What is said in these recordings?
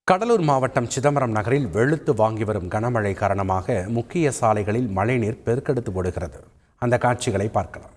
கடலூர் மாவட்டம் சிதம்பரம் நகரில் வெளுத்து வாங்கி வரும் கனமழை காரணமாக முக்கிய சாலைகளில் மழைநீர் பெருக்கெடுத்து ஓடுகிறது. அந்த காட்சிகளை பார்க்கலாம்.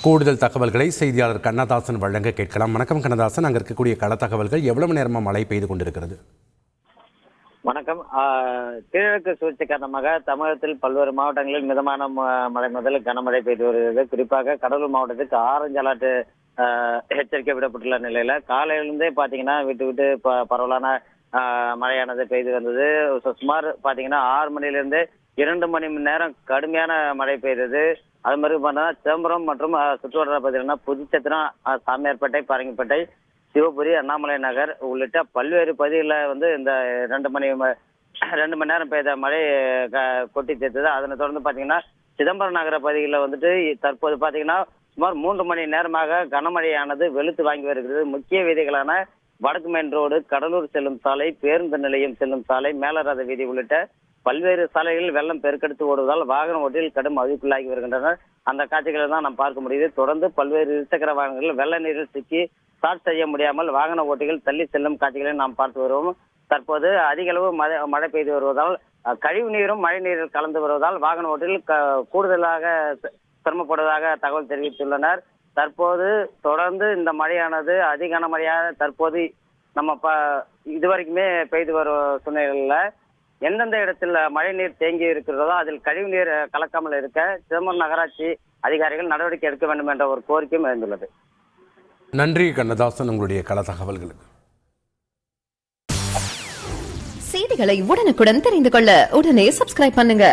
கூடுதல் தகவல்களை செய்தியாளர் கண்ணதாசன் வழங்க கேட்கலாம். வணக்கம் கண்ணதாசன், அங்கே இருக்கக்கூடிய கள தகவல்கள், எவ்வளவு நேரமாக மழை பெய்து கொண்டிருக்கிறது? வணக்கம். கிழக்கு சுழற்சி காரணமாக தமிழகத்தில் பல்வேறு மாவட்டங்களில் மிதமான மழை முதல் கனமழை பெய்து வருகிறது. குறிப்பாக கடலூர் மாவட்டத்துக்கு ஆரஞ்சு அலர்ட் எச்சரிக்கை விடப்பட்டுள்ள நிலையில காலையிலிருந்தே பாத்தீங்கன்னா விட்டு விட்டு பரவலான மழையானது பெய்து வந்தது. சுமார் பாத்தீங்கன்னா 6 மணிலிருந்து 2 மணி நேரம் கடுமையான மழை பெய்தது. அது மாதிரி பார்த்தீங்கன்னா சிதம்பரம் மற்றும் சுற்றுவட்டார பார்த்தீங்கன்னா புதுச்சத்திரம், சாமியார்பேட்டை, பரங்கிப்பேட்டை, சிவபுரி, அண்ணாமலை நகர் உள்ளிட்ட பல்வேறு பகுதிகளில் இந்த 2 மணி நேரம் பெய்த மழை கொட்டி தீர்த்தது. அதனை தொடர்ந்து பார்த்தீங்கன்னா சிதம்பரம் நகர பகுதிகளில் தற்போது பார்த்தீங்கன்னா சுமார் 3 மணி நேரமாக கனமழையானது வெளுத்து வாங்கி வருகிறது. முக்கிய வீதிகளான வடக்கு மெயின் ரோடு, கடலூர் செல்லும் சாலை, பேருந்து நிலையம் செல்லும் சாலை, மேலரத வீதி உள்ளிட்ட பல்வேறு சாலைகளில் வெள்ளம் பெருக்கெடுத்து ஓடுவதால் வாகன ஓட்டிகள் கடும் அவதிக்குள்ளாகி வருகின்றனர். அந்த காட்சிகளை தான் நாம் பார்க்க முடியுது. தொடர்ந்து பல்வேறு இருசக்கர வாகனங்கள் வெள்ள நீரில் சிக்கி ஸ்டார்ட் செய்ய முடியாமல் வாகன ஓட்டிகள் தள்ளி செல்லும் காட்சிகளை நாம் பார்த்து வருவோம். தற்போது அதிக அளவு மழை பெய்து வருவதால் கழிவு நீரும் மழை நீரில் கலந்து வருவதால் வாகன ஓட்டிகள் கூடுதலாக சிரமப்படுவதாக தகவல் தெரிவித்துள்ளனர். தற்போது தொடர்ந்து இந்த மழையானது அதிக மழையாக தற்போது நம்ம இதுவரைக்குமே பெய்து வரும் சூழ்நிலையில எந்தெந்த இடத்துல மழை நீர் தேங்கி இருக்கிறதோ அதில் கழிவு நீர் கலக்காமல் இருக்க சிதம்பரம் நகராட்சி அதிகாரிகள் நடவடிக்கை எடுக்க வேண்டும் என்ற ஒரு கோரிக்கையும் எழுந்துள்ளது. நன்றி கண்ணதாசன், உங்களுடைய கள தகவல்களுக்கு. செய்திகளை உடனுக்குடன் தெரிந்து கொள்ள உடனே சப்ஸ்கிரைப் பண்ணுங்க.